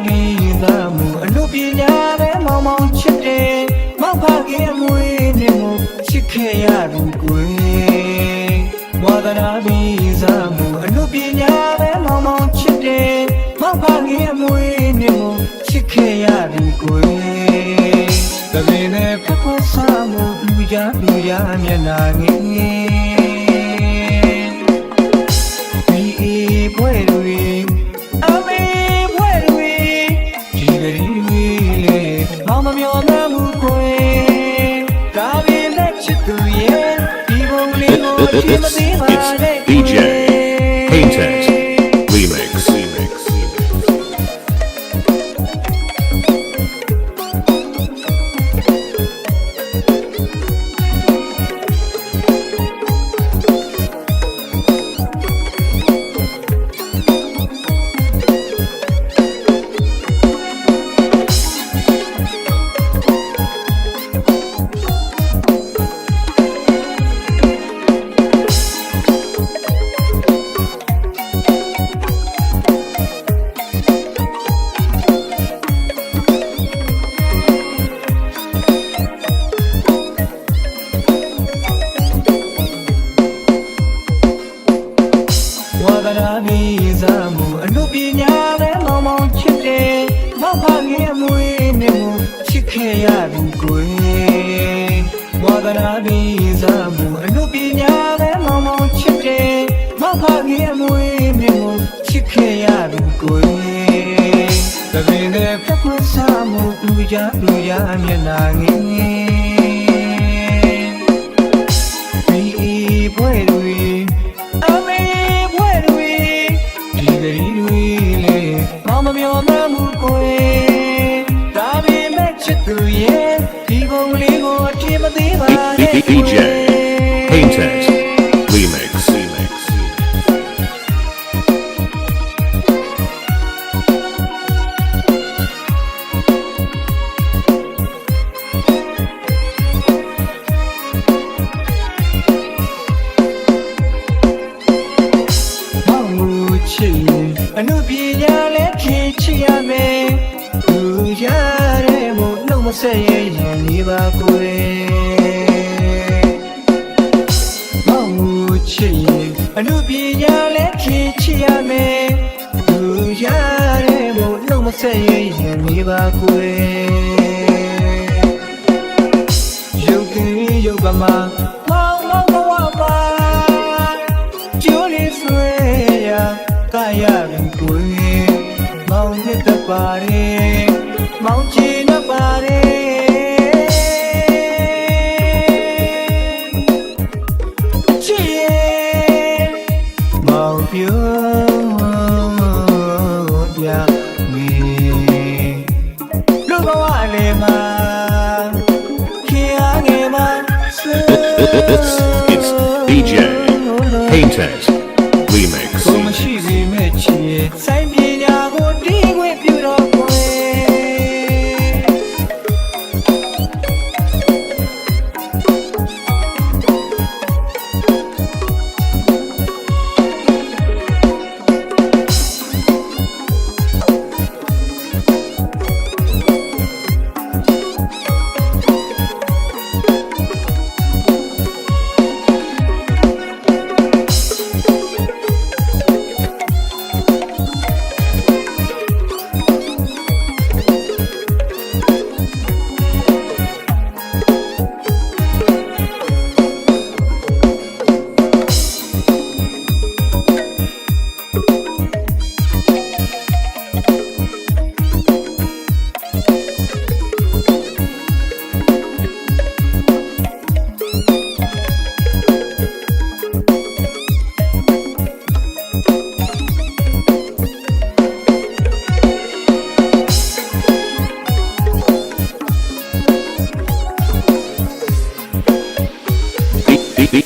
ပြီးသားမှုအနုပညာပဲမောင်မောင်ချစ်တယ်မောင်ဖခင်အမွေနဲ့ကိုချစ်ခဲ့ရသူကိုဝါဒနာပြီးသားမှုအနုပညာပဲမောင်မောင်ချစ်တယ်မောင်ဖခင်အမွေနဲ့ကိုချစ်ခဲ့ရသူကိုတပင်နဲ့ဖက်ခွဆာမှုလူကြမျက်နာငယ်ငယ်ပွဲတွေအမေပွဲတွေဒီကလေးလေးလေမောင်မမျောမှန်းမှုကိုဒါပေမဲ့ချစ်သူရဲ့ဒီဘုံလေးကိုချစ်မသေးပါနဲ့ DJ Painted Remix ဝါဒနာပြီးသားမှုအနုပညာပဲမောင်မောင်ချစ်တယ်မောင်ဖခင်အမွေနဲ့ကိုချစ်ခဲ့ရသူကိုဝါဒနာပြီးသားမှုအနုပညာပဲမောင်မောင်ချစ်တယ်မောင်ဖခင်အမွေနဲ့ကိုချစ်ခဲ့ရသူကိုတပင်နဲ့ဖက်ခွဆာမှုလူကြမျက်နာငယ်ငယ်ဒီပွဲတွေမောင်မမျောမှန်းမှုကိုဒါပေမဲ့ချစ်သူရဲ့ဒီဘုံလေးကိုအပြည့်မသေးပါနဲ့ DJ Painted Remix အနုပညာလည်းဖြည့်ချရမယ်သူရတဲ့မို့နှုတ်မဆက်ရရင်လေးပါကိုမောင်မှုချစ်ရင်အနုပညာလည်းဖြည့်ချရမယ်သူရတဲ့မို့နှုတ်မဆက်ရရင်လေးပါကိုရုပ်ကင်းရုပ်ပမာမောင်ဘဝပါကျိုးလေးဆွဲရကာယရင်ကိုမောင်နဲ့တပါတယ်မောင်ချီနဲ့ပါတယ်ချီမောင်ပြောပြမီလူဘဝလေးမှာခင်အားငယ်မှာ It's DJ Painted Remix မရှိပေမဲ့ချီဆိုင်ပညာကိုတီးခွင့်ပြုတော့ကို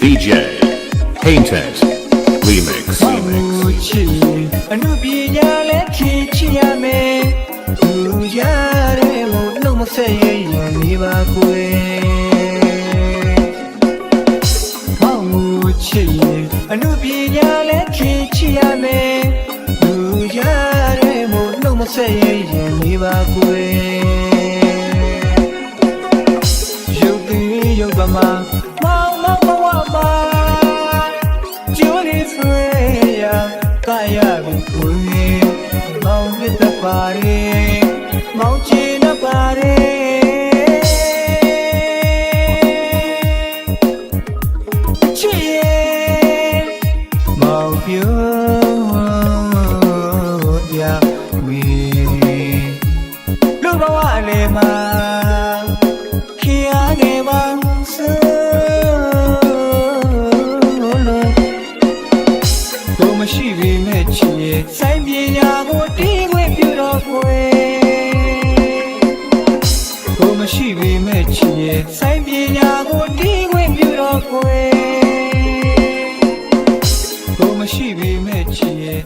DJ Painted Remix ချီအနုပညာလည်းဖြည့်ချရမယ်သူရတဲ့မို့နှုတ်မဆက်ရရင်လေးပါကိုမောင်မှုချီအနုပညာလည်းဖြည့်ချရမယ်သူရတဲ့မို့နှုတ်မ ဆက်ရဲ့ရင်နေပါကွယ်ရုပ်သိရုပ်ပမာမောင်မောင်ဘဝမှာကျိုးလေးဆွေးရကာယဘူးကွယ်မောင်မြတ်တပါရေမောင်ချင်တပါရေချစ်ရဲ့မောင်ပြောရမီလူဘဝလေးမှာခေရခဲ့ပါစို့ကိုမရှိပေမဲ့ချစ်ရဲ့ဆိုင်ပညာကိုတီးခွင့်ပြုတော့ခွေကိုမရှိပေမဲ့ချစ်ရဲ့ဆိုင်ပညာကိုတီးခွင့်ပြုတော့ခွေကိုမရှိပေမဲ့ချစ်ရဲ့